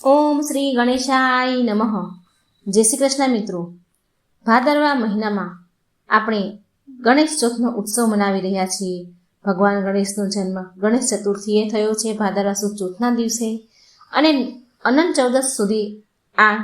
ઓમ શ્રી ગણેશાય નમઃ. જય શ્રી કૃષ્ણ મિત્રો. ભાદરવા મહિનામાં આપણે ગણેશ ચોથનો ઉત્સવ મનાવી રહ્યા છીએ. ભગવાન ગણેશનો જન્મ ગણેશ ચતુર્થીએ થયો છે ભાદરવા સુદ ચોથના દિવસે, અને અનંત ચૌદસ સુધી આ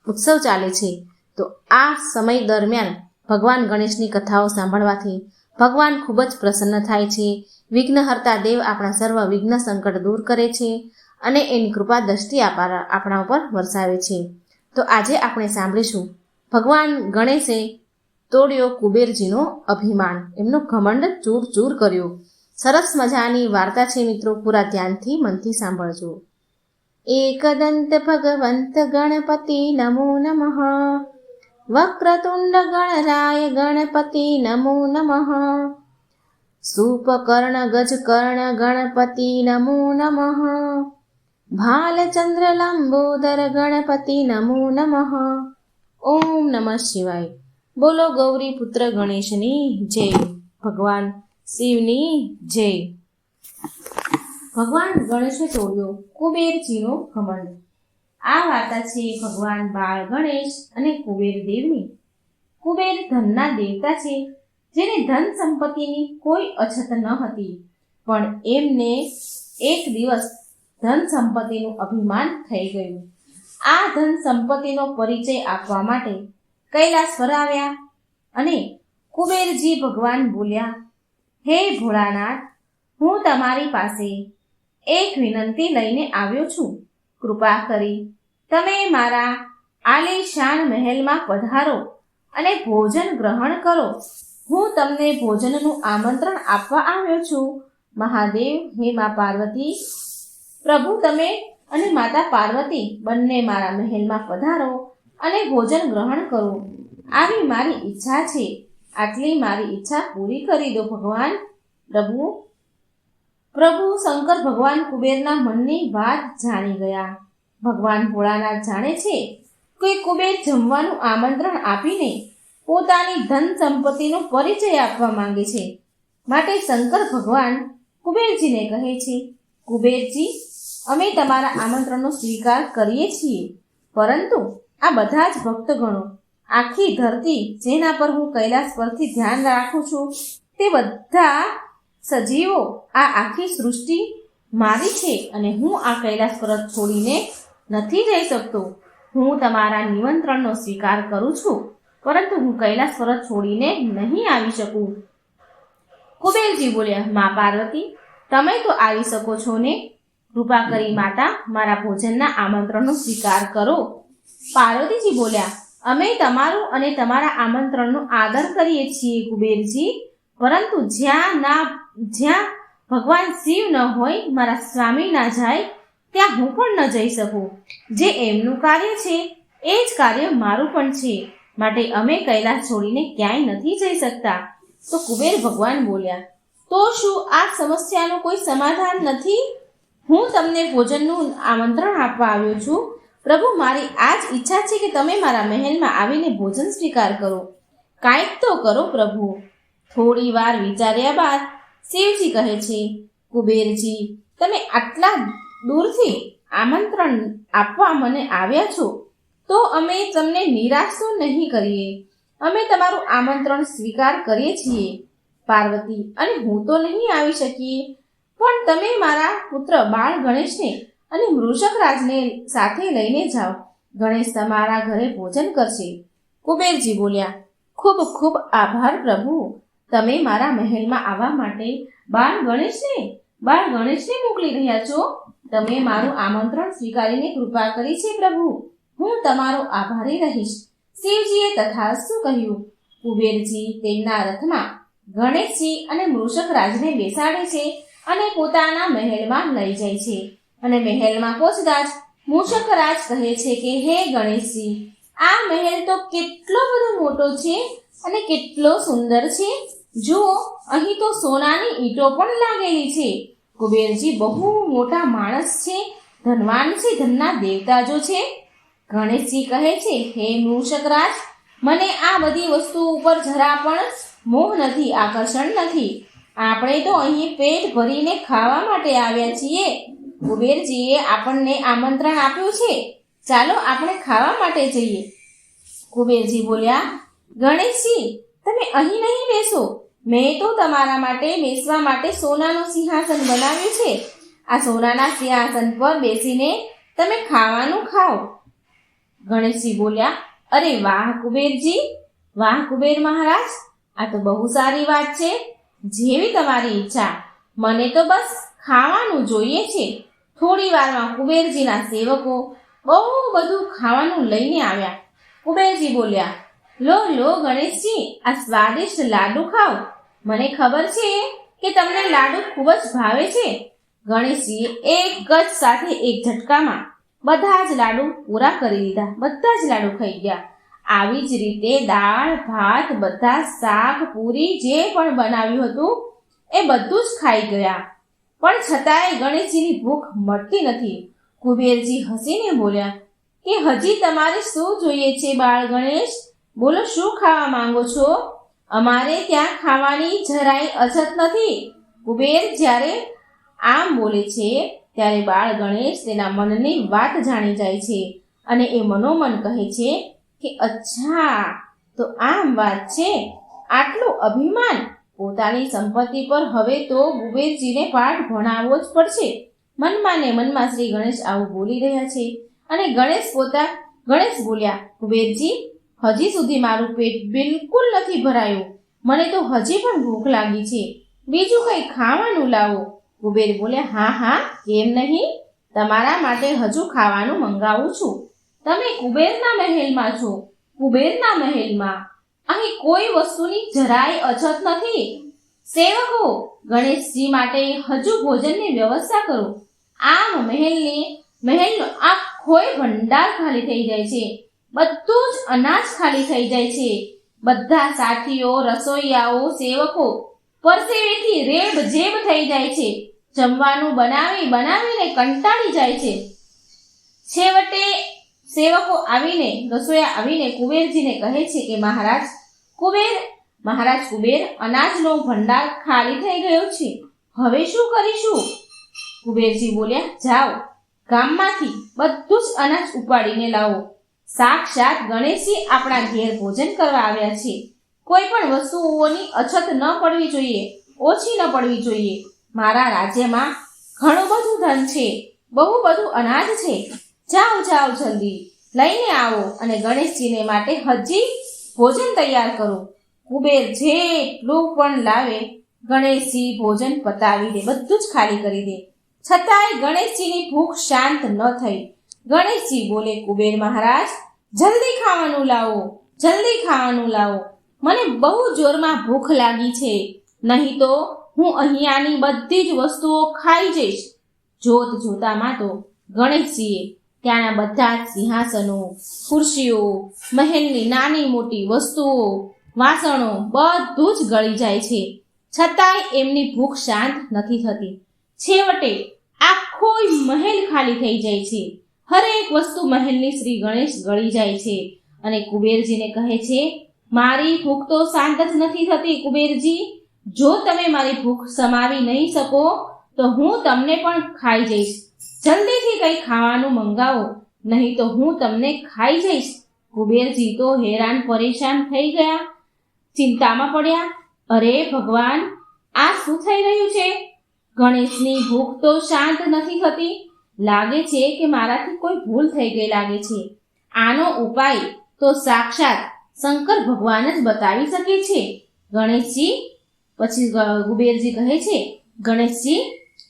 ઉત્સવ ચાલે છે. તો આ સમય દરમિયાન ભગવાન ગણેશની કથાઓ સાંભળવાથી ભગવાન ખૂબ જ પ્રસન્ન થાય છે. વિઘ્નહર્તા દેવ આપણા સર્વ વિઘ્ન સંકટ દૂર કરે છે અને એની કૃપા દ્રષ્ટિ આપણા ઉપર વરસાવે છે. તો આજે આપણે સાંભળીશું ભગવાન ગણેશે તોડ્યો કુબેરજીનો અભિમાન, એમનો ઘમંડ ચૂર ચૂર કર્યો. સરસ મજાની વાર્તા છે મિત્રો, પૂરા ધ્યાનથી મનથી સાંભળજો. એકદંત ભગવંત ગણપતિ નમો નમઃ, વક્રતુંડ ગણરાય ગણપતિ નમો નમઃ, સુપકર્ણ ગજકર્ણ ગણપતિ નમો નમઃ, ભાલચંદ્ર લંબોદર ગણપતિ નમો નમઃ. ઓમ નમઃ શિવાય. બોલો ગૌરી પુત્ર ગણેશની જય, ભગવાન શિવની જય. ભગવાન ગણેશે તોડ્યો કુબેરજીનો ઘમંડ. આ વાર્તા છે ભગવાન બાળ ગણેશ અને કુબેર દેવની. કુબેર ધનના દેવતા છે, જેને ધન સંપત્તિની કોઈ અછત ન હતી, પણ એમને એક દિવસ ધન સંપત્તિનું અભિમાન થઈ ગયું. આ ધન સંપત્તિનો પરિચય આપવા માટે કૈલાસ પર આવ્યા અને કુબેરજી ભગવાન બોલ્યા, હે ભોળાનાથ, હું તમારી પાસે એક વિનંતી લઈને આવ્યો છું. કૃપા કરી તમે મારા આલીશાન મહેલમાં પધારો અને ભોજન ગ્રહણ કરો. હું તમને ભોજનનું આમંત્રણ આપવા આવ્યો છું. મહાદેવ, હે મા પાર્વતી, પ્રભુ તમે અને માતા પાર્વતી બંને મારા મહેલમાં પધારો અને ભોજન ગ્રહણ કરો. આવી મારી ઈચ્છા છે. આટલી મારી ઈચ્છા પૂરી કરી દો ભગવાન. પ્રભુ શંકર ભગવાન કુબેરના મનની વાત જાણી ગયા. ભગવાન ભોળાનાથ જાણે છે કે કુબેર જમવાનું આમંત્રણ આપીને પોતાની ધન સંપત્તિનો પરિચય આપવા માંગે છે. માટે શંકર ભગવાન કુબેરજીને કહે છે, કુબેરજી, અમે તમારા આમંત્રણનો સ્વીકાર કરીએ છીએ, પરંતુ આ બધા જ ભક્તગણો, આખી ધરતી જેના પર હું કૈલાસ પરથી ધ્યાન રાખું છું, તે બધા સજીવો, આ આખી સૃષ્ટિ મારી છે અને હું આ કૈલાસ પર્વત છોડીને નથી જઈ શકતો. હું તમારા નિમંત્રણનો સ્વીકાર કરું છું, પરંતુ હું કૈલાસ પર્વત છોડીને નહીં આવી શકું. કુબેરજી બોલ્યા, મા પાર્વતી, તમે તો આવી શકો છો ને? કૃપા કરી માતા, મારા ભોજનના આમંત્રણનો સ્વીકાર કરો. પાર્વતીજી બોલ્યા, અમે તમારું અને તમારા આમંત્રણનો આદર કરીએ છીએ કુબેરજી, પરંતુ જ્યાં ભગવાન શિવ ન હોય, મારા સ્વામી ના જાય, ત્યાં હું પણ ન જઈ શકું. જે એમનું કાર્ય છે એ જ કાર્ય મારું પણ છે, માટે અમે કૈલાસ છોડીને ક્યાંય નથી જઈ શકતા. તો કુબેર ભગવાન બોલ્યા, તો શું આ સમસ્યાનું કોઈ સમાધાન નથી? હું તમને ભોજનનું આમંત્રણ આપવા આવ્યો છું. પ્રભુ, મારી આ જ ઈચ્છા છે કે તમે મારા મહેલમાં આવીને ભોજન સ્વીકાર કરો. કાંઈક તો કરો પ્રભુ. થોડી વાર વિચાર્યા બાદ શિવજી કહે છે, કુબેરજી, તમે આટલા દૂરથી આમંત્રણ આપવા મને આવ્યા છો, તો અમે તમને નિરાશ તો નહીં કરીએ. અમે તમારું આમંત્રણ સ્વીકાર કરીએ છીએ. પાર્વતી અને હું તો નહીં આવી શકીએ, પણ તમે મારા પુત્ર બાળ ગણેશને અને વૃષભરાજને સાથે લઈને જાઓ. ગણેશ તમારા ઘરે ભોજન કરશે. કુબેરજી બોલ્યા, ખૂબ ખૂબ આભાર પ્રભુ. તમે મારા મહેલમાં આવવા માટે બાળ ગણેશને મોકલી રહ્યા છો. તમે મારું આમંત્રણ સ્વીકારીને કૃપા કરી છે પ્રભુ. હું તમારો આભારી રહીશ. શિવજીએ તથાસ્તુ કહ્યું. કુબેરજી તેમના રથમાં ગણેશજી અને વૃષભરાજને બેસાડે છે અને પોતાના મહેલમાં લઈ જાય છે. અને મહેલમાં પહોંચતા જ મૂષકરાજ કહે છે કે, હે ગણેશજી, આ મહેલ તો કેટલો બધો મોટો છે અને કેટલો સુંદર છે. જુઓ, અહીં તો સોનાની ઈંટો પણ લાગેલી છે. કુબેરજી બહુ મોટા માણસ છે, ધનવાન છે, ધનના દેવતા જો છે. ગણેશજી કહે છે, હે મૂષકરાજ, મને આ બધી વસ્તુ ઉપર જરા પણ મોહ નથી, આકર્ષણ નથી. આપણે તો અહીં પેટ ભરીને ખાવા માટે આવ્યા છીએ. કુબેરજીએ આપણને આમંત્રણ આપ્યું છે, ચાલો આપણે ખાવા માટે જઈએ. કુબેરજી બોલ્યા, ગણેશજી, તમે અહીં નહીં બેસો. મેં તો તમારા માટે બેસવા માટે સોનાનું સિંહાસન બનાવ્યું છે. આ સોનાના સિંહાસન પર બેસીને તમે ખાવાનું ખાઓ. ગણેશજી બોલ્યા, અરે વાહ કુબેરજી, વાહ કુબેર મહારાજ, આ તો બહુ સારી વાત છે. જેવી તમારી ઈચ્છા, મને તો બસ ખાવાનું જોઈએ છે. થોડી વારમાં કુબેરજીના સેવકો બહુ બધું ખાવાનું લઈને આવ્યા. કુબેરજી બોલ્યા, લો લો ગણેશજી, આ સ્વાદિષ્ટ લાડુ ખાઓ. મને ખબર છે કે તમને લાડુ ખૂબ જ ભાવે છે. ગણેશજીએ એક જ સાથે એક ઝટકામાં બધા જ લાડુ પૂરા કરી દીધા. બધા જ લાડુ ખાઈ ગયા. આવી જ રીતે દાળ ભાત, બધા શાક, પૂરી જે પણ બનાવ્યું હતું એ બધું જ ખાઈ ગયા. પણ છતાંય ગણેશજીની ભૂખ મળતી નથી. કુબેરજી હસીને બોલ્યા કે હજી તમારે શું જોઈએ છે બાળ ગણેશ? બોલો, શું ખાવા માંગો છો? અમારે ત્યાં ખાવાની જરાય અછત નથી. કુબેર જ્યારે આમ બોલે છે ત્યારે બાળ ગણેશ તેના મનની વાત જાણી જાય છે અને એ મનોમન કહે છે કે અચ્છા, તો આમ વાત છે. આટલું અભિમાન પોતાની સંપત્તિ પર! હવે તો કુબેરજીને પાઠ ભણાવવો જ પડશે. મનમાં ને મનમાં શ્રી ગણેશ આવું બોલી રહ્યા છે અને ગણેશ બોલ્યા, કુબેરજી, હજી સુધી મારું પેટ બિલકુલ નથી ભરાયું. મને તો હજી પણ ભૂખ લાગી છે. બીજું કંઈ ખાવાનું લાવો. કુબેર બોલ્યા, હા હા, કેમ નહીં, તમારા માટે હજુ ખાવાનું મંગાવું છું. તમે કુબેરના મહેલમાં છો. કુબેરના મહેલમાં અહીં કોઈ વસ્તુની જરાય અછત નથી. સેવકો, ગણેશજી માટે હજુ ભોજનની વ્યવસ્થા કરો. આમ મહેલનો આખોય ભંડાર ખાલી થઈ જાય છે. બધું જ અનાજ ખાલી થઈ જાય છે. બધા સાથીઓ, રસોઈયાઓ, સેવકો પરસેવેથી રેબઝેબ થઈ જાય છે. જમવાનું બનાવીને કંટાળી જાય છે. છેવટે રસોઈયા આવીને કુબેરજીને કહે છે કે મહારાજ કુબેર, અનાજનો ભંડાર ખાલી થઈ ગયો છે. હવે શું કરીશું? કુબેરજી બોલ્યા, જાઓ, ગામમાંથી બધું જ અનાજ ઉપાડીને લાવો. સાક્ષાત ગણેશજી આપણા ઘેર ભોજન કરવા આવ્યા છે. કોઈ પણ વસ્તુઓની અછત ન પડવી જોઈએ, ઓછી ન પડવી જોઈએ. મારા રાજ્યમાં ઘણું બધું ધન છે, બહુ બધું અનાજ છે. જાઓ જલ્દી લઈને આવો અને ગણેશજીને માટે હજી ભોજન તૈયાર કરો. કુબેર જેટલું પણ લાવે, ગણેશજી ભોજન પતાવી દે, બધું જ ખાલી કરી દે. છતાંય ગણેશજીની ભૂખ શાંત ન થઈ. ગણેશજી બોલે, કુબેર મહારાજ, જલ્દી ખાવાનું લાવો. મને બહુ જોરમાં ભૂખ લાગી છે. નહીં તો હું અહીંયાની બધી જ વસ્તુઓ ખાઈ જઈશ. જોતામાં તો ગણેશજીએ ત્યાંના બધા જ સિંહાસનો, ખુરશીઓ, મહેલની નાની મોટી વસ્તુઓ, વાસણો બધું જ ગળી જાય છે. છતાંય એમની ભૂખ શાંત નથી થતી. છેવટે આખો મહેલ ખાલી થઈ જાય છે. હરેક વસ્તુ મહેલની શ્રી ગણેશ ગળી જાય છે અને કુબેરજીને કહે છે, મારી ભૂખ તો શાંત જ નથી થતી. કુબેરજી, જો તમે મારી ભૂખ સમાવી નહીં શકો તો હું તમને પણ ખાઈ જઈશ. જલ્દીથી કંઈ ખાવાનું મંગાવો, નહીં તો હું તમને ખાઈ જઈશ. કુબેરજી તો હેરાન પરેશાન થઈ ગયા, ચિંતામાં પડ્યા. અરે ભગવાન, આ શું થઈ રહ્યું છે? ગણેશની ભૂખ તો શાંત નથી થતી. લાગે છે કે મારાથી કોઈ ભૂલ થઈ ગઈ લાગે છે. આનો ઉપાય તો સાક્ષાત શંકર ભગવાન જ બતાવી શકે છે. ગણેશજી, પછી કુબેરજી કહે છે, ગણેશજી,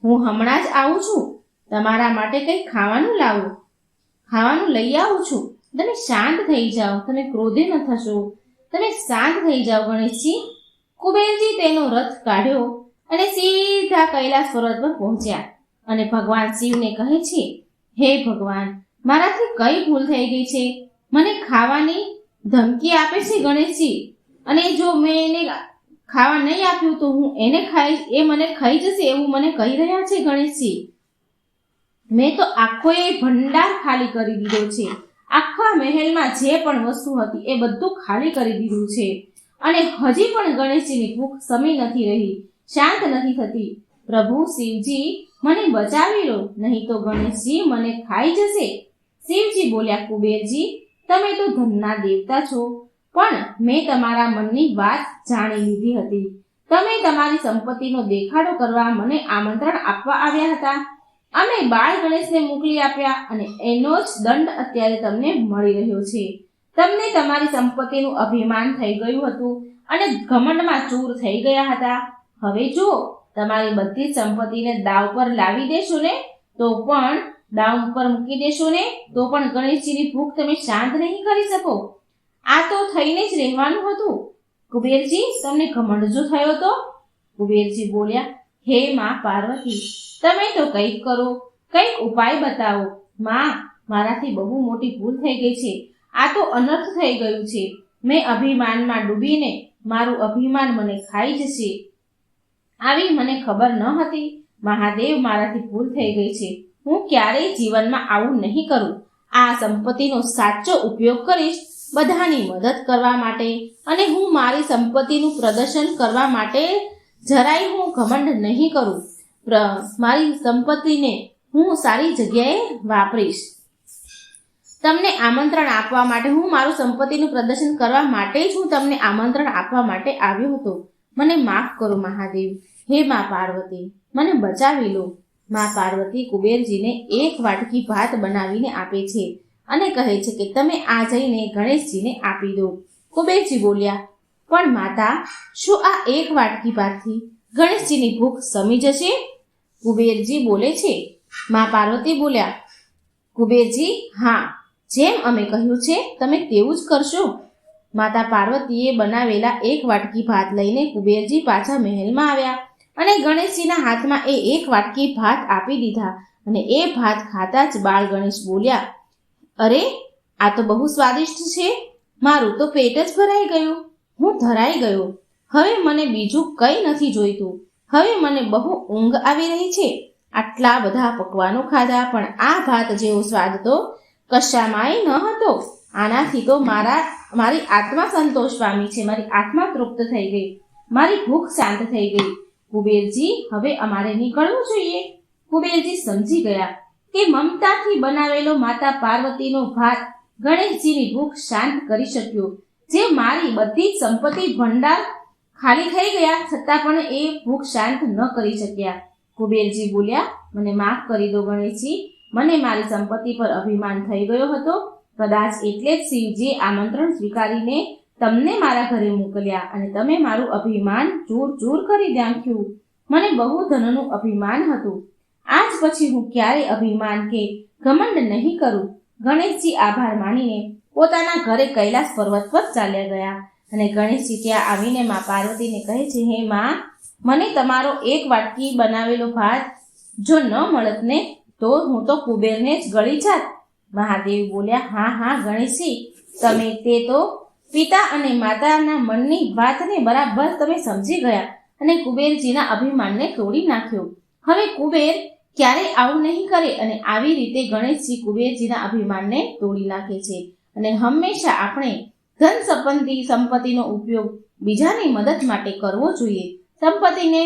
હું હમણાં જ આવું છું. તમારા માટે કંઈ ખાવાનું લઈ આવું છું. તમે શાંત થઈ જાઓ, તમે ક્રોધે ન થશો. તમે શાંત થઈ જાઓ ગણેશજી. કુબેરજી તેનો રથ કાઢ્યો અને સીધા કૈલાસ પર્વત પર પહોંચ્યા અને ભગવાન શિવને કહે છે, હે ભગવાન, મારાથી કઈ ભૂલ થઈ ગઈ છે? મને ખાવાની ધમકી આપે છે ગણેશજી, અને જો મેં એને ખાવા નહીં આપ્યું તો હું એને ખાઈશ, એ મને ખાઈ જશે એવું મને કહી રહ્યા છે ગણેશજી. મેં તો આખો એ ભંડાર ખાલી કરી દીધો છે. આખા મહેલમાં જે પણ વસ્તુ હતી એ બધું ખાલી કરી દીધું છે અને હજી પણ ગણેશજીની ભૂખ શમી નથી રહી, શાંત નથી થતી. પ્રભુ શિવજી મને બચાવી લો, નહીં તો ગણેશજી મને ખાઈ જશે. શિવજી બોલ્યા, કુબેરજી, તમે તો ધનના દેવતા છો, પણ મેં તમારા મનની વાત જાણી લીધી હતી. તમે તમારી સંપત્તિનો દેખાડો કરવા મને આમંત્રણ આપવા આવ્યા હતા. અમે બાળ ગણેશને મોકલી આપ્યા અને એનો જ દંડ અત્યારે તમને મળી રહ્યો છે. તમને તમારી સંપત્તિનું અભિમાન થઈ ગયું હતું અને ઘમંડમાં ચૂર થઈ ગયા હતા. હવે જો તમારી બધી જ સંપત્તિને દાવ પર લાવી દેશો ને તો પણ દાવ પર મૂકી દેશો ને તો પણ ગણેશજીની ભૂખ તમે શાંત નહીં કરી શકો. આ તો થઈને જ રહેવાનું હતું. કુબેરજી, તમને ઘમંડ જો થયો તો? કુબેરજી બોલ્યા, હે માં પાર્વતી, તમે તો કંઈક કરો, કંઈક ઉપાય બતાવો. માં, મારાથી બહુ મોટી ભૂલ થઈ ગઈ છે. આ તો અનર્થ થઈ ગયું છે. મેં અભિમાનમાં ડૂબીને મારું અભિમાન મને ખાઈ જશે. આવી મને ખબર ન હતી. મહાદેવ, મારાથી ભૂલ થઈ ગઈ છે. હું ક્યારેય જીવનમાં આવું નહીં કરું. આ સંપત્તિનો સાચો ઉપયોગ કરીશ બધાની મદદ કરવા માટે, અને હું મારી સંપત્તિનું પ્રદર્શન કરવા માટે જરાય હું ઘમંડ નહીં કરું. મારી સંપત્તિને હું સારી જગ્યાએ વાપરીશ. તમને આમંત્રણ આપવા માટે, હું મારું સંપત્તિનું પ્રદર્શન કરવા માટે જ હું તમને આમંત્રણ આપવા માટે આવ્યો હતો. મને માફ કરો મહાદેવ. હે મા પાર્વતી, મને બચાવી લો. મા પાર્વતી કુબેરજીને એક વાટકી ભાત બનાવીને આપે છે અને કહે છે કે તમે આ જઈને ગણેશજીને આપી દો. કુબેરજી બોલ્યા, પણ માતા, શું આ એક વાટકી ભાતથી ગણેશજીની ભૂખ શમી જશે? કુબેરજી બોલે છે. મા પાર્વતી બોલ્યા, કુબેરજી, હા, જેમ અમે કહ્યું છે તમે તેવું જ કરશો. માતા પાર્વતીએ બનાવેલા એક વાટકી ભાત લઈને કુબેરજી પાછા મહેલમાં આવ્યા અને ગણેશજીના હાથમાં એ એક વાટકી ભાત આપી દીધા. અને એ ભાત ખાતા જ બાળ ગણેશ બોલ્યા, અરે, આ તો બહુ સ્વાદિષ્ટ છે. મારું તો પેટ જ ભરાઈ ગયું. હું ધરાઈ ગયો. હવે મને બીજું કંઈ નથી જોઈતું. હવે મને બહુ ઊંઘ આવી રહી છે. આટલા બધા પકવાનો ખાધા, પણ આ ભાત જેવો સ્વાદ તો કશામાંય ન હતો. આનાથી તો મારી આત્મા સંતોષ પામી છે. મારી આત્મા તૃપ્ત થઈ ગઈ. મારી ભૂખ શાંત થઈ ગઈ. કુબેરજી, હવે અમારે નીકળવું જોઈએ. કુબેરજી સમજી ગયા કે મમતાથી બનાવેલો માતા પાર્વતીનો ભાત ગણેશજીની ભૂખ શાંત કરી શક્યો. જે મારી બધી જ સંપત્તિ ભંડાર ખાલી થઈ ગયા છતાં પણ એ ભૂખ શાંત ન કરી શક્યા. કુબેરજી બોલ્યા, મને માફ કરી દો ગણેશજી. મને મારી સંપત્તિ પર અભિમાન થઈ ગયો હતો. કદાચ એટલે જ શિવજીએ આમંત્રણ સ્વીકારીને તમને મારા ઘરે મોકલ્યા અને તમે મારું અભિમાન ચૂર ચૂર કરી નાખ્યું. મને બહુ ધનનું અભિમાન હતું. આજ પછી હું ક્યારેય અભિમાન કે ઘમંડ નહીં કરું. ગણેશજી આભાર માનીને પોતાના ઘરે કૈલાસ પર્વત પર ચાલ્યા ગયા અને ગણેશજી ત્યાં આવીને મા પાર્વતીને કહે છે, હે માં, મને તમારો એક વાટકી બનાવેલો ભાત જો ન મળત ને તો હું તો કુબેરને જ ગળી જાત. મહાદેવ બોલ્યા, હા હા ગણેશજી, તમે તે તો પિતા અને માતાના મનની વાતને બરાબર તમે સમજી ગયા અને કુબેરજીના અભિમાનને તોડી નાખ્યો. હવે કુબેર ક્યારેય આવું નહીં કરે. અને આવી રીતે ગણેશજી કુબેરજીના અભિમાનને તોડી નાખે છે. અને હંમેશા આપણે ધન સંપત્તિનો ઉપયોગ બીજાની મદદ માટે કરવો જોઈએ. સંપત્તિને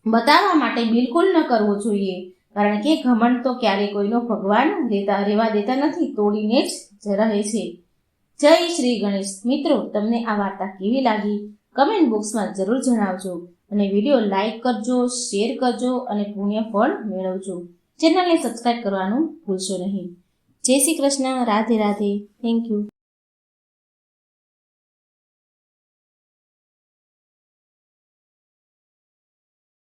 બતાવવા માટે બિલકુલ ન કરવો જોઈએ, કારણ કે ઘમંડ તો ક્યારેય કોઈનો ભગવાન રહેવા દેતા નથી, તોડીને જ રહે છે. જય શ્રી ગણેશ. મિત્રો, તમને આ વાર્તા કેવી લાગી કમેન્ટ બોક્સમાં જરૂર જણાવજો અને વિડીયો લાઈક કરજો, શેર કરજો અને પુણ્ય ફળ મેળવજો. ચેનલને સબસ્ક્રાઈબ કરવાનું ભૂલશો નહીં. જય શ્રી કૃષ્ણ. રાધે રાધે. Thank you.